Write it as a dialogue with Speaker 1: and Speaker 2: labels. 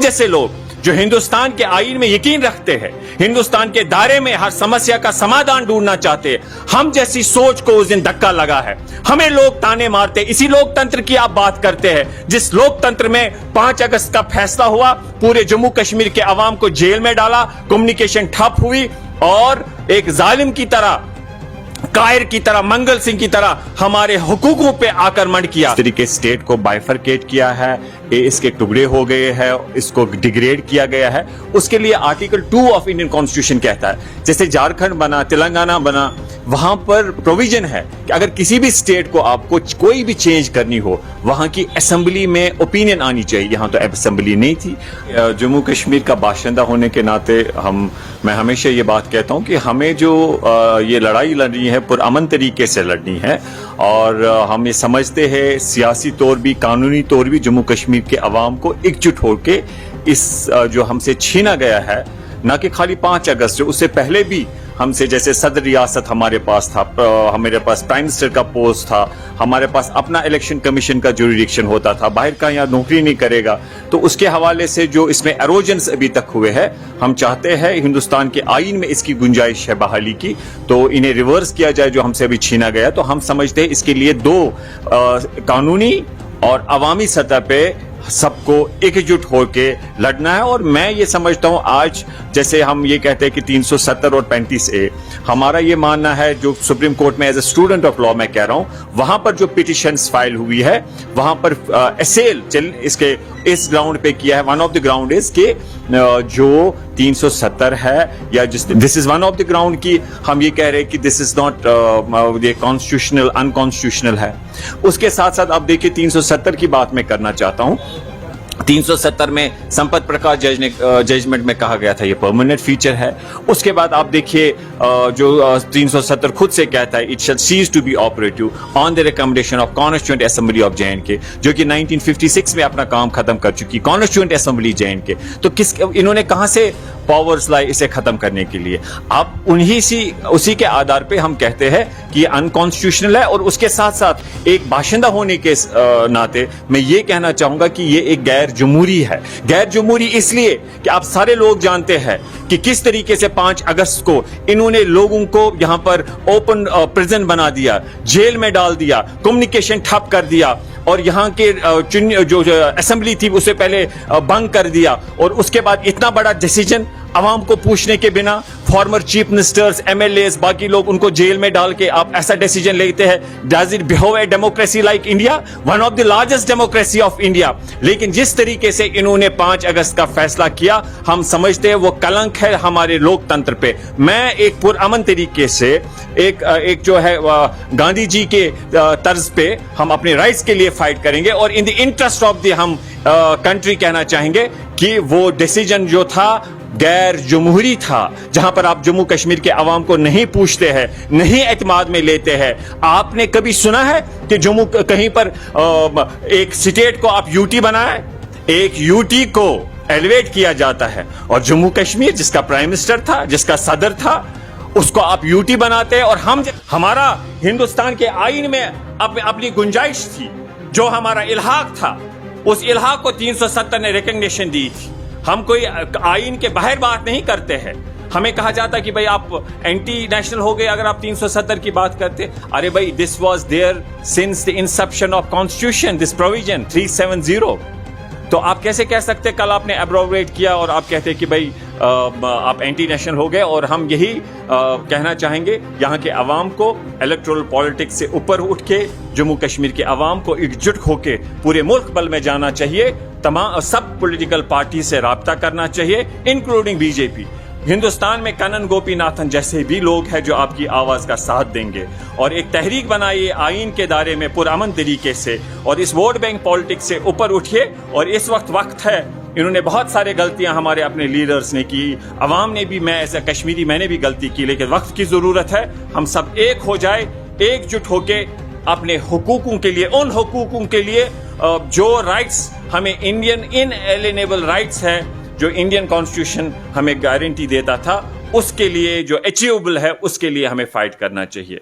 Speaker 1: جیسے لوگ جو ہندوستان کے آئین میں یقین رکھتے ہیں, ہندوستان کے دائرے میں ہر سمسیا کا سمادھان ڈھونڈنا چاہتے ہیں, ہم جیسی سوچ کو اس دن دھکا لگا ہے. ہمیں لوگ تانے مارتے, اسی لوک تنتر کی آپ بات کرتے ہیں جس لوک تنتر میں 5 اگست کا فیصلہ ہوا, پورے جموں کشمیر کے عوام کو جیل میں ڈالا, کمیونیکیشن ٹھپ ہوئی, اور ایک ظالم کی طرح, قائر کی طرح, منگل سنگھ کی طرح ہمارے حقوقوں پہ آکرمن کیا. اس طریقے اسٹیٹ کو بائیفرکیٹ کیا ہے, اس کے ٹکڑے ہو گئے ہیں, اس کو ڈیگریڈ کیا گیا ہے. اس کے لیے آرٹیکل 2 آف انڈین کانسٹیٹیوشن کہتا ہے, جیسے جھارکھنڈ بنا, تلنگانہ بنا, وہاں پر پروویژن ہے کہ اگر کسی بھی اسٹیٹ کو آپ کو کوئی بھی چینج کرنی ہو, وہاں کی اسمبلی میں اوپینین آنی چاہیے. یہاں تو اسمبلی نہیں تھی. جموں کشمیر کا باشندہ ہونے کے ناطے میں ہمیشہ یہ بات کہتا ہوں کہ ہمیں جو یہ لڑائی لڑنی ہے پرامن طریقے سے لڑنی ہے, اور ہم یہ سمجھتے ہیں سیاسی طور بھی, قانونی طور بھی, جموں کشمیر کے عوام کو ایک جٹ ہو کے اس جو ہم سے چھینا گیا ہے, نہ کہ خالی 5 اگست, جو اس سے پہلے بھی ہم سے, جیسے صدر ریاست ہمارے پاس تھا, ہمارے پاس پرائم منسٹر کا پوسٹ تھا, ہمارے پاس اپنا الیکشن کمیشن کا جوریڈکشن ہوتا تھا, باہر کا یہاں نوکری نہیں کرے گا. تو اس کے حوالے سے جو اس میں ایروجنس ابھی تک ہوئے ہیں, ہم چاہتے ہیں ہندوستان کے آئین میں اس کی گنجائش ہے بحالی کی, تو انہیں ریورس کیا جائے جو ہم سے ابھی چھینا گیا. تو ہم سمجھتے ہیں اس کے لیے 2 قانونی اور عوامی سطح پہ سب کو ایک جٹ ہو کے لڑنا ہے. اور میں یہ سمجھتا ہوں آج جیسے ہم یہ کہتے ہیں کہ 370 اور 35A, ہمارا یہ ماننا ہے, جو سپریم کورٹ میں as a student of law میں کہہ رہا ہوں, وہاں پر جو پٹیشنز فائل ہوئی ہے وہاں پر اسیل اس گراؤنڈ پہ کیا ہے. One of the ground is کہ جو 370 ہے, یا this is one of the ground کی ہم یہ کہہ رہے ہیں کہ this is not constitutional, unconstitutional ہے. اس کے ساتھ ساتھ اب دیکھیے 370 کی بات میں کرنا چاہتا ہوں. 370 میں سمپت پرکاش جج نے ججمنٹ میں کہا گیا تھا یہ پرماننٹ فیچر ہے. اس کے بعد آپ دیکھیے جو 370 خود سے کہتا ہے, it shall cease to be operative on the recommendation of constituent assembly of JNK, جو کہ 1956 میں اپنا کام ختم کر چکی کانسٹیٹیوئنٹ اسمبلی JNK. تو انہوں نے کہاں سے پاورز لائے اسے ختم کرنے کے لیے؟ اب اسی کے آدھار پہ ہم کہتے ہیں کہ یہ انکانسٹیٹیوشنل ہے. اور اس کے ساتھ ساتھ ایک باشندہ ہونے کے ناطے میں یہ کہنا چاہوں گا کہ یہ ایک غیر جمہوری ہے. غیر جمہوری اس لیے کہ آپ سارے لوگ جانتے ہیں کہ کس طریقے سے 5 اگست کو انہوں نے لوگوں کو یہاں پر اوپن پریزن بنا دیا, جیل میں ڈال دیا, کمیونیکیشن ٹھپ کر دیا, اور یہاں کے جو اسمبلی تھی اسے پہلے بنک کر دیا. اور اس کے بعد اتنا بڑا ڈیسیجن عوام کو پوچھنے کے بنا فارمر چیف منسٹرز, MLAs, باقی لوگ ان کو جیل میں ڈال کے آپ ایسا ڈیسیجن لیتے ہیں. Does it behave a democracy like India, one of the largest democracy of India? لیکن جس طریقے سے انہوں نے 5 اگست کا فیصلہ کیا, ہم سمجھتے ہیں وہ کلنک ہے ہمارے لوک تنتر پہ. میں ایک پرامن طریقے سے ایک جو ہے گاندھی جی کے طرز پہ ہم اپنے رائٹس کے لیے فائٹ کریں گے, اور ان دی انٹرسٹ آف دی ہم کنٹری کہنا چاہیں گے کہ وہ ڈیسیجن جو تھا غیر جمہوری تھا, جہاں پر آپ جموں کشمیر کے عوام کو نہیں پوچھتے ہیں, نہیں اعتماد میں لیتے ہیں. آپ نے کبھی سنا ہے کہ جموں کہیں پر ایک سٹیٹ کو آپ UT بنائیں؟ ایک UT کو ایلیویٹ کیا جاتا ہے, اور جموں کشمیر جس کا پرائم منسٹر تھا, جس کا صدر تھا, اس کو آپ UT بناتے ہیں. اور ہمارا ہندوستان کے آئین میں اپنی گنجائش تھی, جو ہمارا الحاق تھا, اس الحاق کو 370 نے ریکگنیشن دی تھی. ہم کوئی آئین کے باہر بات نہیں کرتے ہیں. ہمیں کہا جاتا کہ بھائی آپ اینٹی نیشنل ہو گئے اگر آپ 370 کی بات کرتے. ارے بھائی, this was there since the inception of constitution, this provision 370. تو آپ کیسے کہہ سکتے کل آپ نے ایبروگیٹ کیا اور آپ کہتے کہ بھائی آپ اینٹی نیشنل ہو گئے؟ اور ہم یہی کہنا چاہیں گے یہاں کے عوام کو الیکٹورل پالیٹکس سے اوپر اٹھ کے جموں کشمیر کے عوام کو ایک جٹ ہو کے پورے ملک بھر میں جانا چاہیے. تمام سب پولیٹیکل پارٹی سے رابطہ کرنا چاہیے, انکلوڈنگ BJP. ہندوستان میں کنن گوپی ناتھن جیسے بھی لوگ ہیں جو آپ کی آواز کا ساتھ دیں گے, اور ایک تحریک بنائیے آئین کے دائرے میں پرامن طریقے سے, اور اس ووٹ بینک پالیٹکس سے اوپر اٹھیے. اور اس وقت ہے, انہوں نے بہت سارے غلطیاں ہمارے اپنے لیڈرز نے کی, عوام نے بھی, میں ایز اے کشمیری میں نے بھی غلطی کی, لیکن وقت کی ضرورت ہے. ہم سب ایک ہو جائے, ایک جٹ ہو کے اپنے حقوقوں کے لیے, ان حقوقوں کے لیے جو رائٹس ہمیں انڈین انیلیبل رائٹس ہے, جو انڈین کانسٹیٹیوشن ہمیں گارنٹی دیتا تھا, اس کے لیے جو اچیویبل ہے اس کے لیے ہمیں فائٹ کرنا چاہیے.